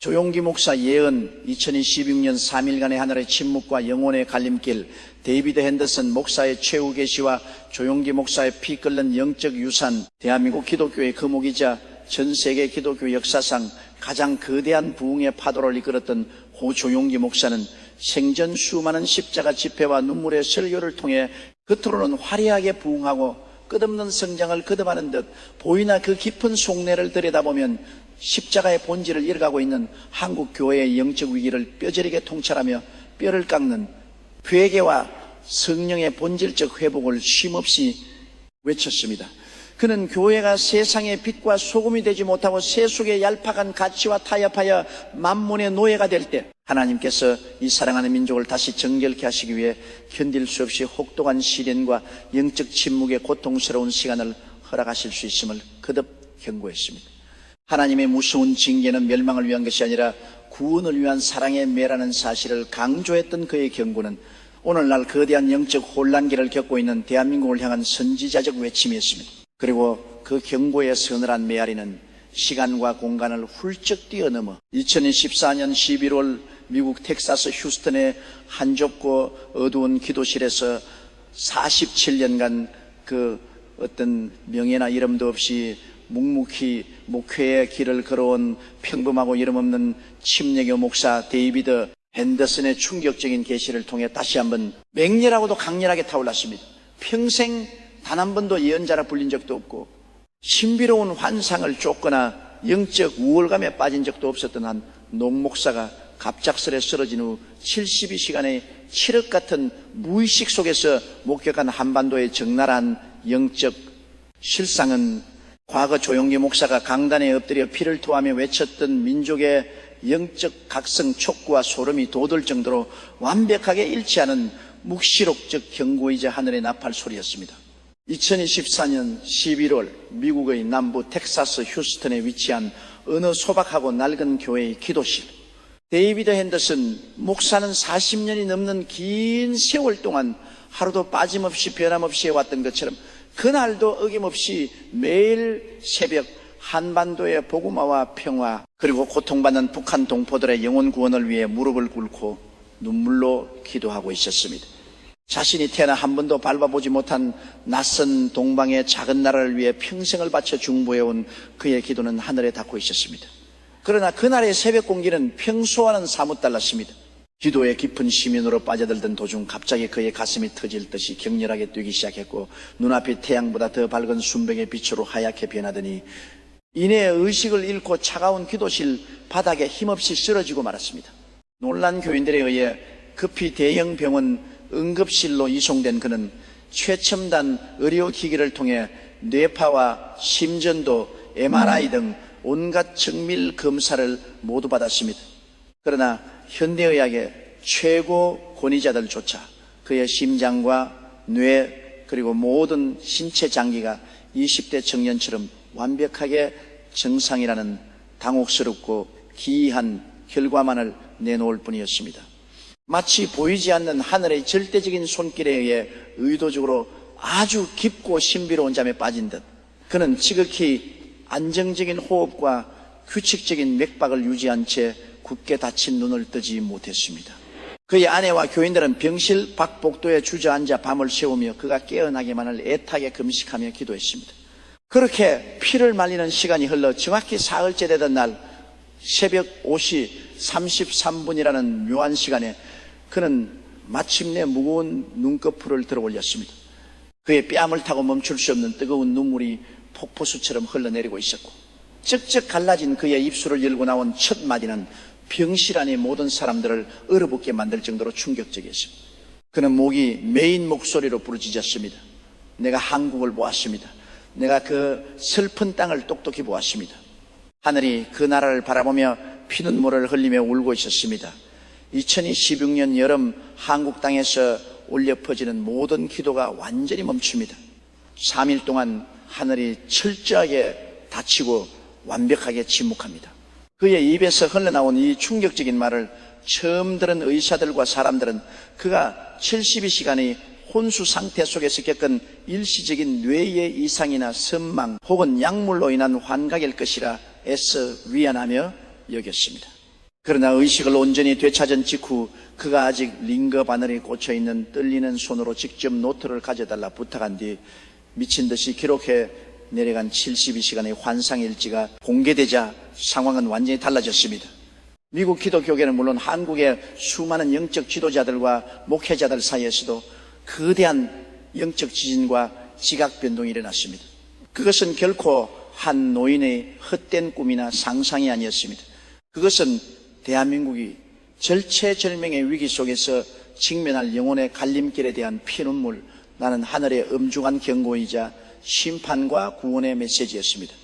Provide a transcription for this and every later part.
조용기 목사 예언 2016년 3일간의 하늘의 침묵과 영혼의 갈림길, 데이비드 핸더슨 목사의 최후 계시와 조용기 목사의 피 끓는 영적 유산, 대한민국 기독교의 거목이자 전 세계 기독교 역사상 가장 거대한 부흥의 파도를 이끌었던 고 조용기 목사는 생전 수많은 십자가 집회와 눈물의 설교를 통해 겉으로는 화려하게 부흥하고 끝없는 성장을 거듭하는 듯 보이나 그 깊은 속내를 들여다보면 십자가의 본질을 잃어가고 있는 한국 교회의 영적 위기를 뼈저리게 통찰하며 뼈를 깎는 회개와 성령의 본질적 회복을 쉼없이 외쳤습니다. 그는 교회가 세상의 빛과 소금이 되지 못하고 세속의 얄팍한 가치와 타협하여 만몬의 노예가 될 때 하나님께서 이 사랑하는 민족을 다시 정결케 하시기 위해 견딜 수 없이 혹독한 시련과 영적 침묵의 고통스러운 시간을 허락하실 수 있음을 거듭 경고했습니다. 하나님의 무서운 징계는 멸망을 위한 것이 아니라 구원을 위한 사랑의 매라는 사실을 강조했던 그의 경고는 오늘날 거대한 영적 혼란기를 겪고 있는 대한민국을 향한 선지자적 외침이었습니다. 그리고 그 경고의 서늘한 메아리는 시간과 공간을 훌쩍 뛰어넘어 2014년 11월 미국 텍사스 휴스턴의 한 좁고 어두운 기도실에서 47년간 그 어떤 명예나 이름도 없이 묵묵히 목회의 길을 걸어온 평범하고 이름 없는 침례교 목사 데이비드 핸더슨의 충격적인 계시를 통해 다시 한번 맹렬하고도 강렬하게 타올랐습니다. 평생 단 한 번도 예언자라 불린 적도 없고 신비로운 환상을 쫓거나 영적 우월감에 빠진 적도 없었던 한 농목사가 갑작스레 쓰러진 후 72시간의 칠흑 같은 무의식 속에서 목격한 한반도의 적나라한 영적 실상은 과거 조용기 목사가 강단에 엎드려 피를 토하며 외쳤던 민족의 영적 각성 촉구와 소름이 돋을 정도로 완벽하게 일치하는 묵시록적 경고이자 하늘의 나팔 소리였습니다. 2024년 11월 미국의 남부 텍사스 휴스턴에 위치한 어느 소박하고 낡은 교회의 기도실, 데이비드 핸더슨 목사는 40년이 넘는 긴 세월 동안 하루도 빠짐없이 변함없이 해왔던 것처럼 그날도 어김없이 매일 새벽 한반도의 복음화와 평화 그리고 고통받는 북한 동포들의 영혼 구원을 위해 무릎을 꿇고 눈물로 기도하고 있었습니다. 자신이 태어나 한 번도 밟아보지 못한 낯선 동방의 작은 나라를 위해 평생을 바쳐 중보해온 그의 기도는 하늘에 닿고 있었습니다. 그러나 그날의 새벽 공기는 평소와는 사뭇 달랐습니다. 기도의 깊은 시민으로 빠져들던 도중 갑자기 그의 가슴이 터질 듯이 격렬하게 뛰기 시작했고 눈앞이 태양보다 더 밝은 순백의 빛으로 하얗게 변하더니 이내 의식을 잃고 차가운 기도실 바닥에 힘없이 쓰러지고 말았습니다. 놀란 교인들에 의해 급히 대형 병원 응급실로 이송된 그는 최첨단 의료기기를 통해 뇌파와 심전도, MRI 등 온갖 정밀 검사를 모두 받았습니다. 그러나 현대의학의 최고 권위자들조차 그의 심장과 뇌 그리고 모든 신체 장기가 20대 청년처럼 완벽하게 정상이라는 당혹스럽고 기이한 결과만을 내놓을 뿐이었습니다. 마치 보이지 않는 하늘의 절대적인 손길에 의해 의도적으로 아주 깊고 신비로운 잠에 빠진 듯 그는 지극히 안정적인 호흡과 규칙적인 맥박을 유지한 채 굳게 닫힌 눈을 뜨지 못했습니다. 그의 아내와 교인들은 병실 밖 복도에 주저앉아 밤을 새우며 그가 깨어나기만을 애타게 금식하며 기도했습니다. 그렇게 피를 말리는 시간이 흘러 정확히 사흘째 되던 날 새벽 5시 33분이라는 묘한 시간에 그는 마침내 무거운 눈꺼풀을 들어 올렸습니다. 그의 뺨을 타고 멈출 수 없는 뜨거운 눈물이 폭포수처럼 흘러내리고 있었고 쩍쩍 갈라진 그의 입술을 열고 나온 첫 마디는 병실 안의 모든 사람들을 얼어붙게 만들 정도로 충격적이었습니다. 그는 목이 메인 목소리로 부르짖었습니다. 내가 한국을 보았습니다. 내가 그 슬픈 땅을 똑똑히 보았습니다. 하늘이 그 나라를 바라보며 피눈물을 흘리며 울고 있었습니다. 2016년 여름 한국 땅에서 울려 퍼지는 모든 기도가 완전히 멈춥니다. 3일 동안 하늘이 철저하게 닫히고 완벽하게 침묵합니다. 그의 입에서 흘러나온 이 충격적인 말을 처음 들은 의사들과 사람들은 그가 72시간의 혼수 상태 속에서 겪은 일시적인 뇌의 이상이나 선망 혹은 약물로 인한 환각일 것이라 애써 위안하며 여겼습니다. 그러나 의식을 온전히 되찾은 직후 그가 아직 링거 바늘이 꽂혀있는 떨리는 손으로 직접 노트를 가져달라 부탁한 뒤 미친 듯이 기록해 내려간 72시간의 환상일지가 공개되자 상황은 완전히 달라졌습니다. 미국 기독교계는 물론 한국의 수많은 영적 지도자들과 목회자들 사이에서도 거대한 영적 지진과 지각 변동이 일어났습니다. 그것은 결코 한 노인의 헛된 꿈이나 상상이 아니었습니다. 그것은 대한민국이 절체절명의 위기 속에서 직면할 영혼의 갈림길에 대한 피눈물 나는 하늘의 엄중한 경고이자 심판과 구원의 메시지였습니다.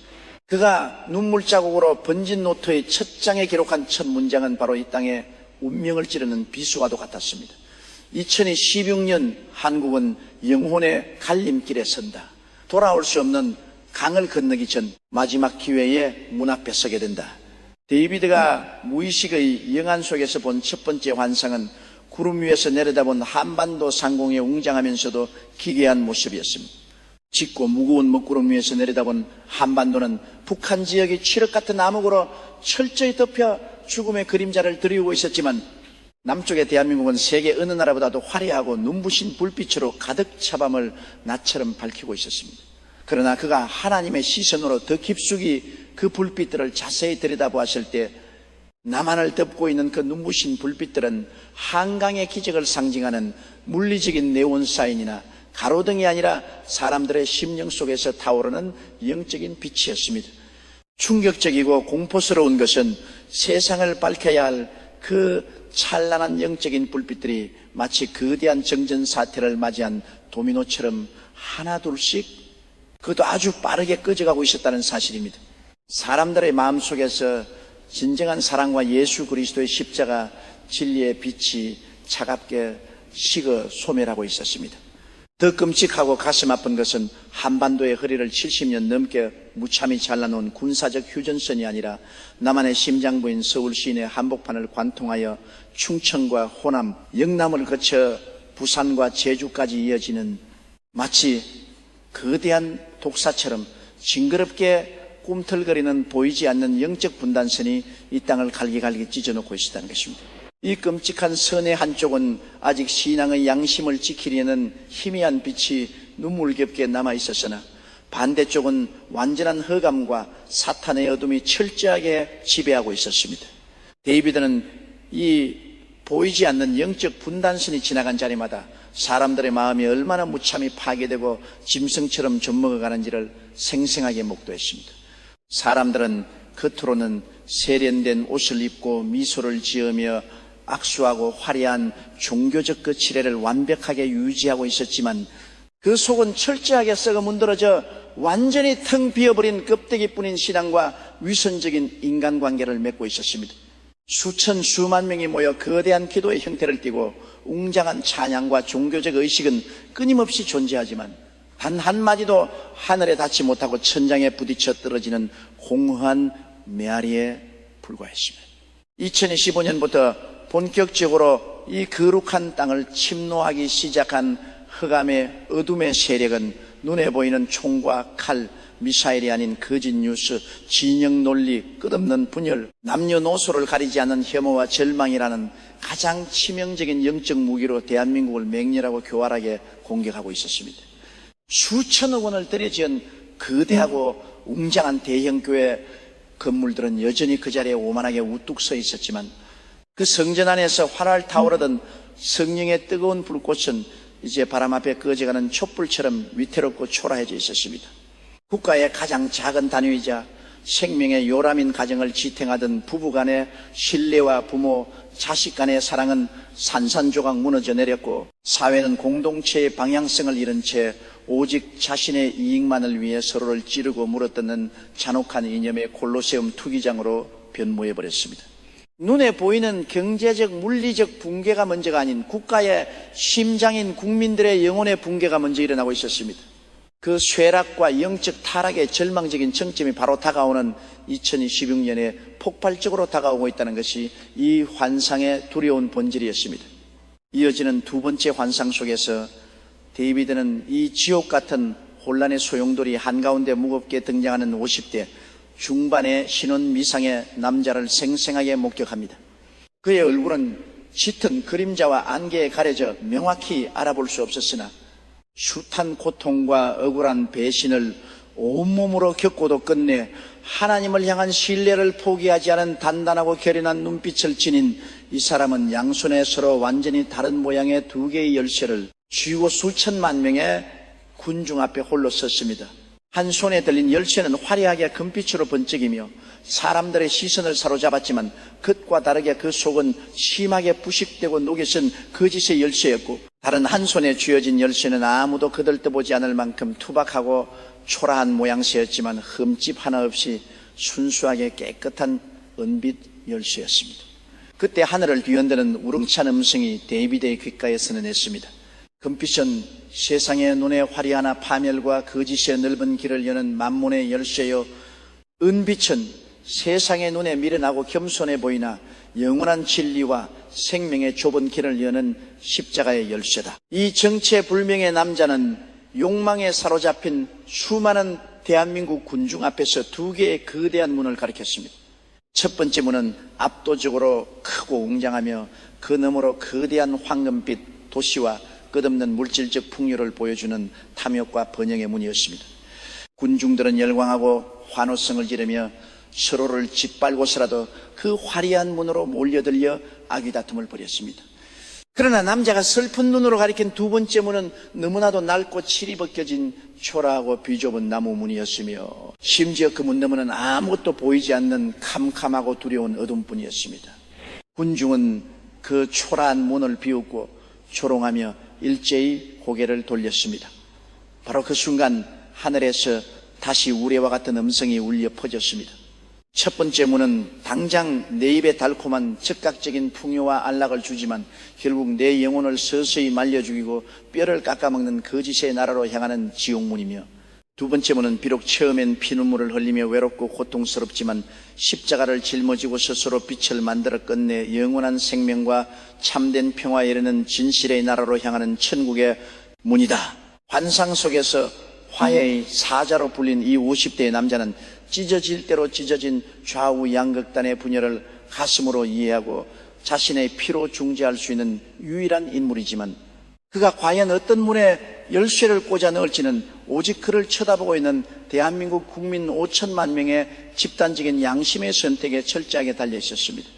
그가 눈물자국으로 번진 노트의 첫 장에 기록한 첫 문장은 바로 이 땅에 운명을 찌르는 비수와도 같았습니다. 2016년 한국은 영혼의 갈림길에 선다. 돌아올 수 없는 강을 건너기 전 마지막 기회에 문 앞에 서게 된다. 데이비드가 무의식의 영안 속에서 본 첫 번째 환상은 구름 위에서 내려다본 한반도 상공에 웅장하면서도 기괴한 모습이었습니다. 짙고 무거운 먹구름 위에서 내려다본 한반도는 북한 지역이 칠흑 같은 암흑으로 철저히 덮여 죽음의 그림자를 드리우고 있었지만 남쪽의 대한민국은 세계 어느 나라보다도 화려하고 눈부신 불빛으로 가득 차밤을 낮처럼 밝히고 있었습니다. 그러나 그가 하나님의 시선으로 더 깊숙이 그 불빛들을 자세히 들여다보았을 때 남한을 덮고 있는 그 눈부신 불빛들은 한강의 기적을 상징하는 물리적인 네온 사인이나 가로등이 아니라 사람들의 심령 속에서 타오르는 영적인 빛이었습니다. 충격적이고 공포스러운 것은 세상을 밝혀야 할 그 찬란한 영적인 불빛들이 마치 거대한 정전사태를 맞이한 도미노처럼 하나둘씩 그것도 아주 빠르게 꺼져가고 있었다는 사실입니다. 사람들의 마음속에서 진정한 사랑과 예수 그리스도의 십자가 진리의 빛이 차갑게 식어 소멸하고 있었습니다. 더 끔찍하고 가슴 아픈 것은 한반도의 허리를 70년 넘게 무참히 잘라놓은 군사적 휴전선이 아니라 남한의 심장부인 서울 시내 한복판을 관통하여 충청과 호남, 영남을 거쳐 부산과 제주까지 이어지는 마치 거대한 독사처럼 징그럽게 꿈틀거리는 보이지 않는 영적 분단선이 이 땅을 갈기갈기 찢어놓고 있었다는 것입니다. 이 끔찍한 선의 한쪽은 아직 신앙의 양심을 지키려는 희미한 빛이 눈물겹게 남아있었으나 반대쪽은 완전한 흑암과 사탄의 어둠이 철저하게 지배하고 있었습니다. 데이비드는 이 보이지 않는 영적 분단선이 지나간 자리마다 사람들의 마음이 얼마나 무참히 파괴되고 짐승처럼 젖먹어가는지를 생생하게 목도했습니다. 사람들은 겉으로는 세련된 옷을 입고 미소를 지으며 악수하고 화려한 종교적 거칠애를 완벽하게 유지하고 있었지만 그 속은 철저하게 썩어 문드러져 완전히 텅 비어버린 껍데기뿐인 신앙과 위선적인 인간관계를 맺고 있었습니다. 수천 수만 명이 모여 거대한 기도의 형태를 띠고 웅장한 찬양과 종교적 의식은 끊임없이 존재하지만 단 한마디도 하늘에 닿지 못하고 천장에 부딪혀 떨어지는 공허한 메아리에 불과했습니다. 2015년부터 본격적으로 이 거룩한 땅을 침노하기 시작한 흑암의 어둠의 세력은 눈에 보이는 총과 칼, 미사일이 아닌 거짓 뉴스, 진영 논리, 끝없는 분열, 남녀노소를 가리지 않는 혐오와 절망이라는 가장 치명적인 영적 무기로 대한민국을 맹렬하고 교활하게 공격하고 있었습니다. 수천억 원을 들여 지은 거대하고 웅장한 대형 교회 건물들은 여전히 그 자리에 오만하게 우뚝 서 있었지만 그 성전 안에서 활활 타오르던 성령의 뜨거운 불꽃은 이제 바람 앞에 꺼져가는 촛불처럼 위태롭고 초라해져 있었습니다. 국가의 가장 작은 단위이자 생명의 요람인 가정을 지탱하던 부부 간의 신뢰와 부모, 자식 간의 사랑은 산산조각 무너져 내렸고 사회는 공동체의 방향성을 잃은 채 오직 자신의 이익만을 위해 서로를 찌르고 물어뜯는 잔혹한 이념의 콜로세움 투기장으로 변모해버렸습니다. 눈에 보이는 경제적, 물리적 붕괴가 먼저가 아닌 국가의 심장인 국민들의 영혼의 붕괴가 먼저 일어나고 있었습니다. 그 쇠락과 영적 타락의 절망적인 정점이 바로 다가오는 2026년에 폭발적으로 다가오고 있다는 것이 이 환상의 두려운 본질이었습니다. 이어지는 두 번째 환상 속에서 데이비드는 이 지옥 같은 혼란의 소용돌이 한가운데 무겁게 등장하는 50대 중반의 신혼 미상의 남자를 생생하게 목격합니다. 그의 얼굴은 짙은 그림자와 안개에 가려져 명확히 알아볼 수 없었으나 숱한 고통과 억울한 배신을 온몸으로 겪고도 끝내 하나님을 향한 신뢰를 포기하지 않은 단단하고 결연한 눈빛을 지닌 이 사람은 양손에 서로 완전히 다른 모양의 두 개의 열쇠를 쥐고 수천만 명의 군중 앞에 홀로 섰습니다. 한 손에 들린 열쇠는 화려하게 금빛으로 번쩍이며 사람들의 시선을 사로잡았지만 그것과 다르게 그 속은 심하게 부식되고 녹이 쓴 거짓의 열쇠였고, 다른 한 손에 쥐어진 열쇠는 아무도 거들떠보지 않을 만큼 투박하고 초라한 모양새였지만 흠집 하나 없이 순수하게 깨끗한 은빛 열쇠였습니다. 그때 하늘을 뒤흔드는 우렁찬 음성이 데이비드의 귓가에 선언했습니다. 금빛은 세상의 눈에 화려하나 파멸과 거짓의 넓은 길을 여는 만문의 열쇠요, 은빛은 세상의 눈에 미련하고 겸손해 보이나 영원한 진리와 생명의 좁은 길을 여는 십자가의 열쇠다. 이 정체불명의 남자는 욕망에 사로잡힌 수많은 대한민국 군중 앞에서 두 개의 거대한 문을 가리켰습니다. 첫 번째 문은 압도적으로 크고 웅장하며 그 너머로 거대한 황금빛 도시와 끝없는 물질적 풍요를 보여주는 탐욕과 번영의 문이었습니다. 군중들은 열광하고 환호성을 지르며 서로를 짓밟고서라도 그 화려한 문으로 몰려들려 아귀다툼을 벌였습니다. 그러나 남자가 슬픈 눈으로 가리킨 두 번째 문은 너무나도 낡고 칠이 벗겨진 초라하고 비좁은 나무 문이었으며 심지어 그 문 너머는 아무것도 보이지 않는 캄캄하고 두려운 어둠뿐이었습니다. 군중은 그 초라한 문을 비웃고 조롱하며 일제히 고개를 돌렸습니다. 바로 그 순간 하늘에서 다시 우레와 같은 음성이 울려 퍼졌습니다. 첫 번째 문은 당장 내 입에 달콤한 즉각적인 풍요와 안락을 주지만 결국 내 영혼을 서서히 말려 죽이고 뼈를 깎아먹는 거짓의 나라로 향하는 지옥문이며, 두 번째 문은 비록 처음엔 피눈물을 흘리며 외롭고 고통스럽지만 십자가를 짊어지고 스스로 빛을 만들어 끝내 영원한 생명과 참된 평화에 이르는 진실의 나라로 향하는 천국의 문이다. 환상 속에서 화해의 사자로 불린 이 50대의 남자는 찢어질 대로 찢어진 좌우 양극단의 분열을 가슴으로 이해하고 자신의 피로 중재할 수 있는 유일한 인물이지만, 그가 과연 어떤 문에 열쇠를 꽂아 넣을지는 오직 그를 쳐다보고 있는 대한민국 국민 5천만 명의 집단적인 양심의 선택에 철저하게 달려 있었습니다.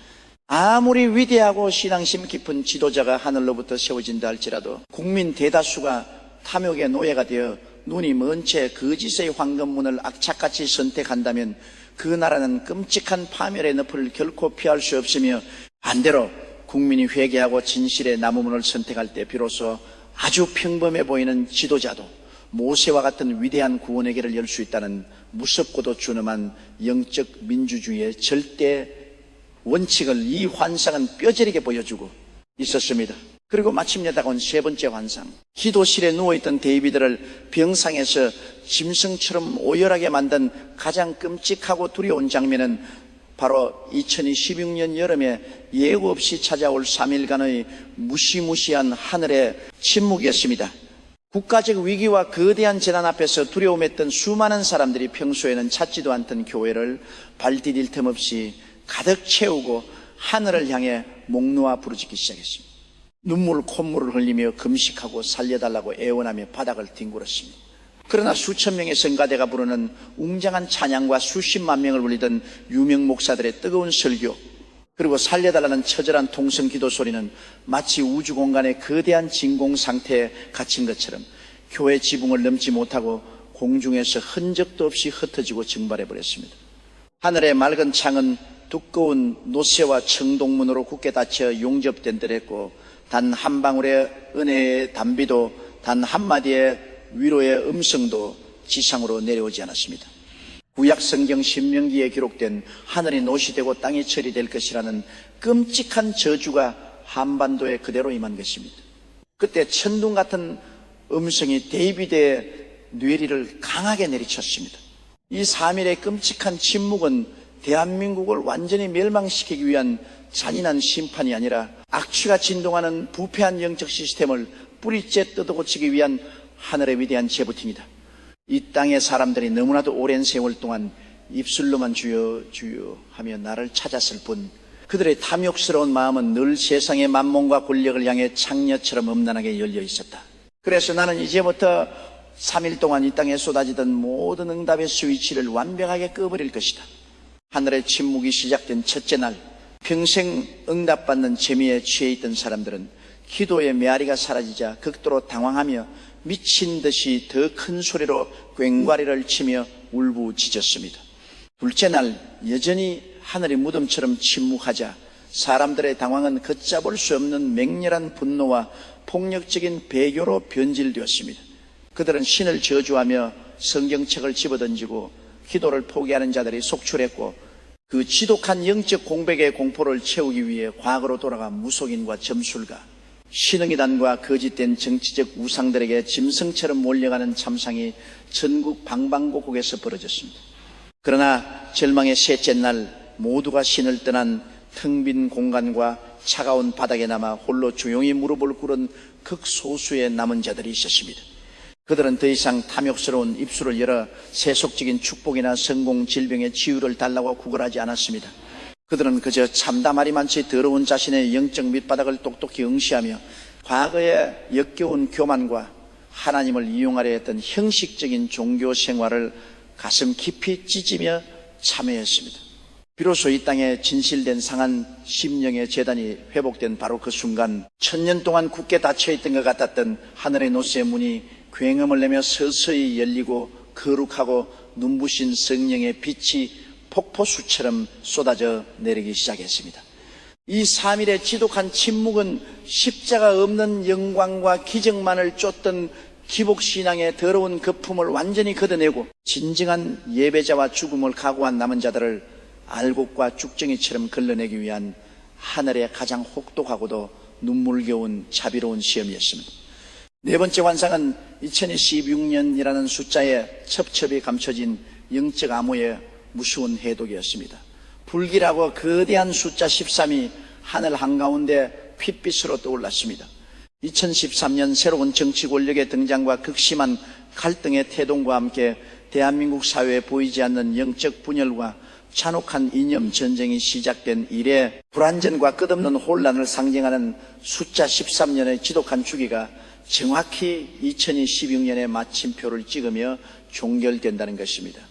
아무리 위대하고 신앙심 깊은 지도자가 하늘로부터 세워진다 할지라도 국민 대다수가 탐욕의 노예가 되어 눈이 먼 채 거짓의 황금문을 악착같이 선택한다면 그 나라는 끔찍한 파멸의 늪을 결코 피할 수 없으며, 반대로 국민이 회개하고 진실의 나무문을 선택할 때 비로소 아주 평범해 보이는 지도자도 모세와 같은 위대한 구원의 길을 열 수 있다는 무섭고도 준엄한 영적 민주주의의 절대 원칙을 이 환상은 뼈저리게 보여주고 있었습니다. 그리고 마침내 다가온 세 번째 환상, 기도실에 누워있던 데이비드를 병상에서 짐승처럼 오열하게 만든 가장 끔찍하고 두려운 장면은 바로 2016년 여름에 예고 없이 찾아올 3일간의 무시무시한 하늘의 침묵이었습니다. 국가적 위기와 거대한 재난 앞에서 두려움했던 수많은 사람들이 평소에는 찾지도 않던 교회를 발 디딜 틈 없이 가득 채우고 하늘을 향해 목 놓아 부르짖기 시작했습니다. 눈물 콧물을 흘리며 금식하고 살려달라고 애원하며 바닥을 뒹굴었습니다. 그러나 수천 명의 성가대가 부르는 웅장한 찬양과 수십만 명을 울리던 유명 목사들의 뜨거운 설교, 그리고 살려달라는 처절한 통성 기도 소리는 마치 우주 공간의 거대한 진공 상태에 갇힌 것처럼 교회 지붕을 넘지 못하고 공중에서 흔적도 없이 흩어지고 증발해 버렸습니다. 하늘의 맑은 창은 두꺼운 노쇠와 청동문으로 굳게 닫혀 용접된 듯 했고, 단 한 방울의 은혜의 단비도, 단 한마디의 위로의 음성도 지상으로 내려오지 않았습니다. 구약 성경 신명기에 기록된 하늘이 노시 되고 땅이 철이 될 것이라는 끔찍한 저주가 한반도에 그대로 임한 것입니다. 그때 천둥 같은 음성이 데이비드의 뇌리를 강하게 내리쳤습니다. 이 3일의 끔찍한 침묵은 대한민국을 완전히 멸망시키기 위한 잔인한 심판이 아니라 악취가 진동하는 부패한 영적 시스템을 뿌리째 뜯어고치기 위한 하늘의 위대한 재부팅이다. 이 땅의 사람들이 너무나도 오랜 세월 동안 입술로만 주여 주여 하며 나를 찾았을 뿐 그들의 탐욕스러운 마음은 늘 세상의 만몬과 권력을 향해 창녀처럼 음란하게 열려 있었다. 그래서 나는 이제부터 3일 동안 이 땅에 쏟아지던 모든 응답의 스위치를 완벽하게 꺼버릴 것이다. 하늘의 침묵이 시작된 첫째 날, 평생 응답받는 재미에 취해 있던 사람들은 기도의 메아리가 사라지자 극도로 당황하며 미친 듯이 더 큰 소리로 꽹과리를 치며 울부짖었습니다. 둘째 날, 여전히 하늘이 무덤처럼 침묵하자 사람들의 당황은 걷잡을 수 없는 맹렬한 분노와 폭력적인 배교로 변질되었습니다. 그들은 신을 저주하며 성경책을 집어던지고 기도를 포기하는 자들이 속출했고, 그 지독한 영적 공백의 공포를 채우기 위해 과거로 돌아가 무속인과 점술가, 신흥이단과 거짓된 정치적 우상들에게 짐승처럼 몰려가는 참상이 전국 방방곡곡에서 벌어졌습니다. 그러나 절망의 셋째 날, 모두가 신을 떠난 텅 빈 공간과 차가운 바닥에 남아 홀로 조용히 무릎을 꿇은 극소수의 남은 자들이 있었습니다. 그들은 더 이상 탐욕스러운 입술을 열어 세속적인 축복이나 성공, 질병의 치유를 달라고 구걸하지 않았습니다. 그들은 그저 참다마리만치 더러운 자신의 영적 밑바닥을 똑똑히 응시하며 과거의 역겨운 교만과 하나님을 이용하려 했던 형식적인 종교 생활을 가슴 깊이 찢으며 참여했습니다. 비로소 이 땅에 진실된 상한 심령의 재단이 회복된 바로 그 순간, 1000년 동안 굳게 닫혀있던 것 같았던 하늘의 노쇠 문이 굉음을 내며 서서히 열리고 거룩하고 눈부신 성령의 빛이 폭포수처럼 쏟아져 내리기 시작했습니다. 이 3일의 지독한 침묵은 십자가 없는 영광과 기적만을 쫓던 기복신앙의 더러운 거품을 완전히 걷어내고 진정한 예배자와 죽음을 각오한 남은 자들을 알곡과 쭉정이처럼 걸러내기 위한 하늘의 가장 혹독하고도 눈물겨운 자비로운 시험이었습니다. 네 번째 환상은 2016년이라는 숫자에 첩첩이 감춰진 영적 암호의 무서운 해독이었습니다. 불길하고 거대한 숫자 13이 하늘 한가운데 핏빛으로 떠올랐습니다. 2013년 새로운 정치 권력의 등장과 극심한 갈등의 태동과 함께 대한민국 사회에 보이지 않는 영적 분열과 잔혹한 이념 전쟁이 시작된 이래 불안전과 끝없는 혼란을 상징하는 숫자 13년의 지독한 주기가 정확히 2016년의 마침표를 찍으며 종결된다는 것입니다.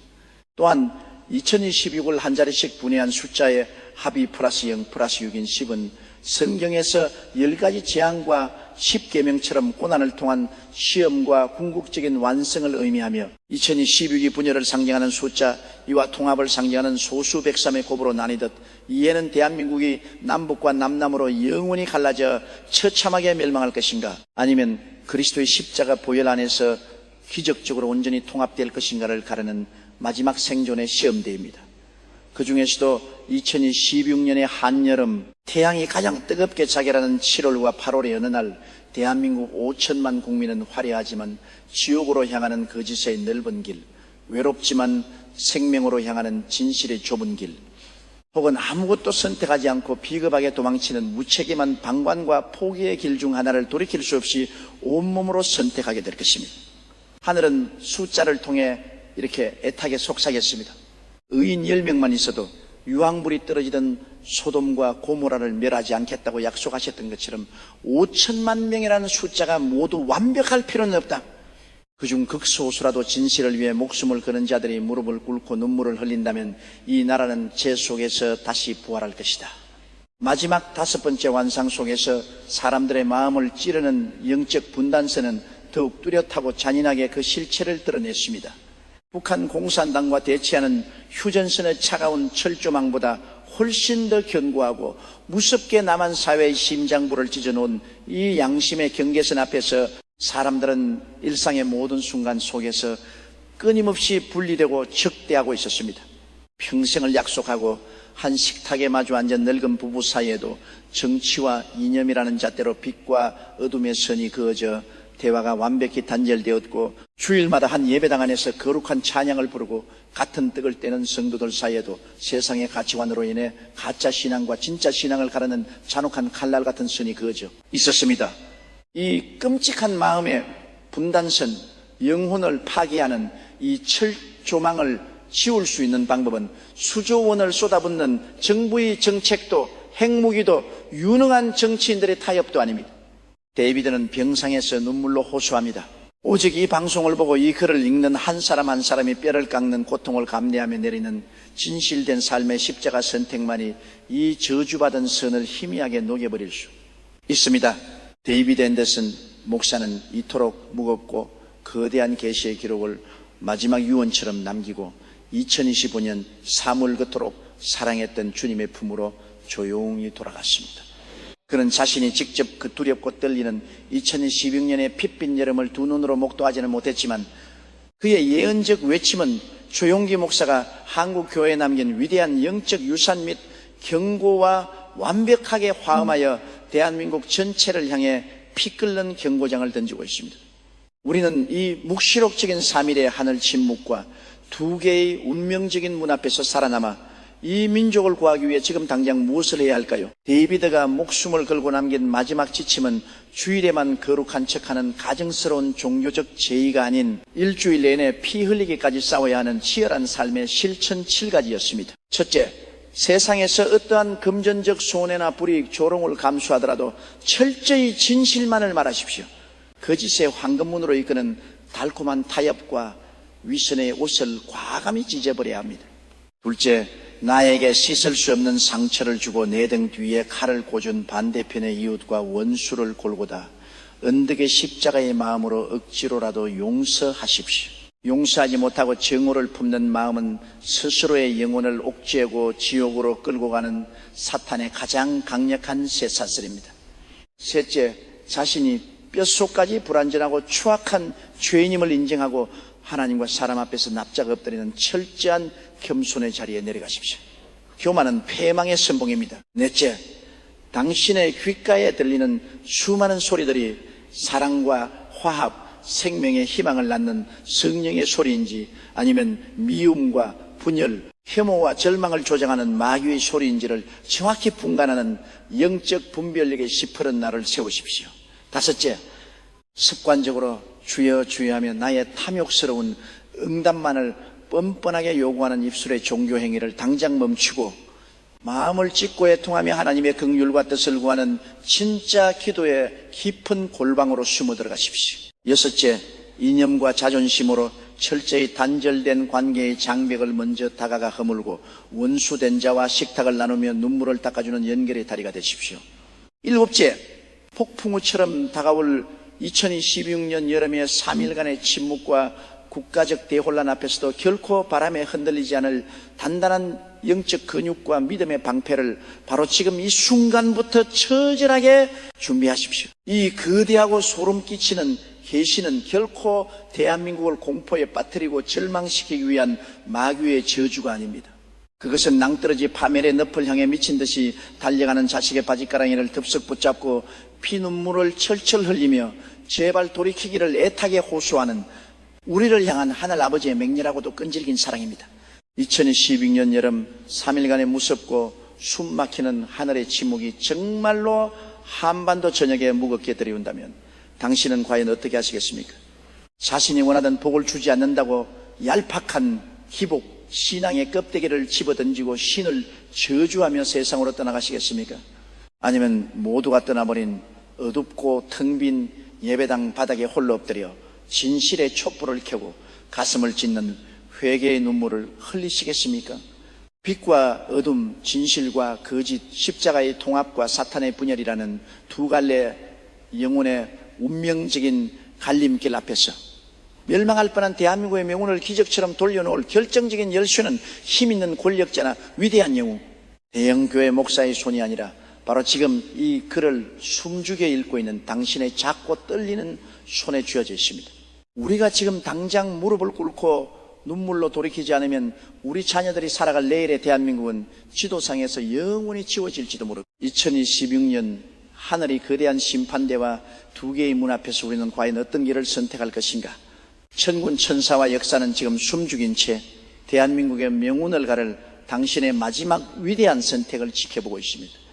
또한 2016을 한 자리씩 분해한 숫자의 합이 플러스 0 플러스 6인 10은 성경에서 10가지 재앙과 10계명처럼 고난을 통한 시험과 궁극적인 완성을 의미하며 2016이 분열을 상징하는 숫자, 이와 통합을 상징하는 소수 백삼의 곱으로 나뉘듯 이해는 대한민국이 남북과 남남으로 영원히 갈라져 처참하게 멸망할 것인가, 아니면 그리스도의 십자가 보혈 안에서 기적적으로 온전히 통합될 것인가를 가르는 마지막 생존의 시험대입니다. 그 중에서도 2016년의 한여름, 태양이 가장 뜨겁게 자결하는 7월과 8월의 어느 날 대한민국 5천만 국민은 화려하지만 지옥으로 향하는 거짓의 넓은 길, 외롭지만 생명으로 향하는 진실의 좁은 길, 혹은 아무것도 선택하지 않고 비겁하게 도망치는 무책임한 방관과 포기의 길 중 하나를 돌이킬 수 없이 온몸으로 선택하게 될 것입니다. 하늘은 숫자를 통해 이렇게 애타게 속삭였습니다. 의인 10명만 있어도 유황불이 떨어지던 소돔과 고모라를 멸하지 않겠다고 약속하셨던 것처럼 5천만 명이라는 숫자가 모두 완벽할 필요는 없다. 그중 극소수라도 진실을 위해 목숨을 거는 자들이 무릎을 꿇고 눈물을 흘린다면 이 나라는 죄 속에서 다시 부활할 것이다. 마지막 5번째 환상 속에서 사람들의 마음을 찌르는 영적 분단선은 더욱 뚜렷하고 잔인하게 그 실체를 드러냈습니다. 북한 공산당과 대치하는 휴전선의 차가운 철조망보다 훨씬 더 견고하고 무섭게 남한 사회의 심장부를 찢어놓은 이 양심의 경계선 앞에서 사람들은 일상의 모든 순간 속에서 끊임없이 분리되고 적대하고 있었습니다. 평생을 약속하고 한 식탁에 마주 앉은 늙은 부부 사이에도 정치와 이념이라는 잣대로 빛과 어둠의 선이 그어져 대화가 완벽히 단절되었고, 주일마다 한 예배당 안에서 거룩한 찬양을 부르고 같은 떡을 떼는 성도들 사이에도 세상의 가치관으로 인해 가짜 신앙과 진짜 신앙을 가르는 잔혹한 칼날 같은 선이 그어져 있었습니다. 이 끔찍한 마음의 분단선, 영혼을 파괴하는 이 철조망을 지울 수 있는 방법은 수조 원을 쏟아붓는 정부의 정책도 핵무기도 유능한 정치인들의 타협도 아닙니다. 데이비드는 병상에서 눈물로 호소합니다. 오직 이 방송을 보고 이 글을 읽는 한 사람 한 사람이 뼈를 깎는 고통을 감내하며 내리는 진실된 삶의 십자가 선택만이 이 저주받은 선을 희미하게 녹여버릴 수 있습니다. 데이비드 앤더슨 목사는 이토록 무겁고 거대한 계시의 기록을 마지막 유언처럼 남기고 2025년 3월 그토록 사랑했던 주님의 품으로 조용히 돌아갔습니다. 그는 자신이 직접 그 두렵고 떨리는 2016년의 핏빛 여름을 두 눈으로 목도하지는 못했지만 그의 예언적 외침은 조용기 목사가 한국 교회에 남긴 위대한 영적 유산 및 경고와 완벽하게 화음하여 대한민국 전체를 향해 피 끓는 경고장을 던지고 있습니다. 우리는 이 묵시록적인 3일의 하늘 침묵과 두 개의 운명적인 문 앞에서 살아남아 이 민족을 구하기 위해 지금 당장 무엇을 해야 할까요? 데이비드가 목숨을 걸고 남긴 마지막 지침은 주일에만 거룩한 척하는 가증스러운 종교적 제의가 아닌 일주일 내내 피 흘리기까지 싸워야 하는 치열한 삶의 실천 7가지였습니다. 첫째, 세상에서 어떠한 금전적 손해나 불이익, 조롱을 감수하더라도 철저히 진실만을 말하십시오. 거짓의 황금문으로 이끄는 달콤한 타협과 위선의 옷을 과감히 찢어버려야 합니다. 둘째, 나에게 씻을 수 없는 상처를 주고 내 등 뒤에 칼을 꽂은 반대편의 이웃과 원수를 골고다 언덕의 십자가의 마음으로 억지로라도 용서하십시오. 용서하지 못하고 증오를 품는 마음은 스스로의 영혼을 옥죄고 지옥으로 끌고 가는 사탄의 가장 강력한 쇠사슬입니다. 셋째, 자신이 뼛속까지 불완전하고 추악한 죄인임을 인정하고 하나님과 사람 앞에서 납작 엎드리는 철저한 겸손의 자리에 내려가십시오. 교만은 패망의 선봉입니다. 넷째, 당신의 귓가에 들리는 수많은 소리들이 사랑과 화합, 생명의 희망을 낳는 성령의 소리인지 아니면 미움과 분열, 혐오와 절망을 조장하는 마귀의 소리인지를 정확히 분간하는 영적 분별력의 시퍼런 나를 세우십시오. 다섯째, 습관적으로 주여 주여 하며 나의 탐욕스러운 응답만을 뻔뻔하게 요구하는 입술의 종교 행위를 당장 멈추고 마음을 찢고 애통하며 하나님의 긍휼과 뜻을 구하는 진짜 기도의 깊은 골방으로 숨어 들어가십시오. 여섯째, 이념과 자존심으로 철저히 단절된 관계의 장벽을 먼저 다가가 허물고 원수된 자와 식탁을 나누며 눈물을 닦아주는 연결의 다리가 되십시오. 일곱째, 폭풍우처럼 다가올 2016년 여름의 3일간의 침묵과 국가적 대혼란 앞에서도 결코 바람에 흔들리지 않을 단단한 영적 근육과 믿음의 방패를 바로 지금 이 순간부터 처절하게 준비하십시오. 이 거대하고 소름 끼치는 계시는 결코 대한민국을 공포에 빠뜨리고 절망시키기 위한 마귀의 저주가 아닙니다. 그것은 낭떠러지 파멸의 늪을 향해 미친 듯이 달려가는 자식의 바지가랑이를 덥석 붙잡고 피눈물을 철철 흘리며 제발 돌이키기를 애타게 호소하는 우리를 향한 하늘 아버지의 맹렬하고도 끈질긴 사랑입니다. 2012년 여름 3일간의 무섭고 숨막히는 하늘의 침묵이 정말로 한반도 전역에 무겁게 들이운다면 당신은 과연 어떻게 하시겠습니까? 자신이 원하던 복을 주지 않는다고 얄팍한 기복, 신앙의 껍데기를 집어던지고 신을 저주하며 세상으로 떠나가시겠습니까? 아니면 모두가 떠나버린 어둡고 텅 빈 예배당 바닥에 홀로 엎드려 진실의 촛불을 켜고 가슴을 찢는 회개의 눈물을 흘리시겠습니까? 빛과 어둠, 진실과 거짓, 십자가의 통합과 사탄의 분열이라는 두 갈래 영혼의 운명적인 갈림길 앞에서 멸망할 뻔한 대한민국의 명운을 기적처럼 돌려놓을 결정적인 열쇠는 힘있는 권력자나 위대한 영웅, 대형교회 목사의 손이 아니라 바로 지금 이 글을 숨죽여 읽고 있는 당신의 작고 떨리는 손에 쥐어져 있습니다. 우리가 지금 당장 무릎을 꿇고 눈물로 돌이키지 않으면 우리 자녀들이 살아갈 내일의 대한민국은 지도상에서 영원히 지워질지도 모르고 2026년 하늘이 거대한 심판대와 두 개의 문 앞에서 우리는 과연 어떤 길을 선택할 것인가? 천군 천사와 역사는 지금 숨죽인 채 대한민국의 명운을 가를 당신의 마지막 위대한 선택을 지켜보고 있습니다.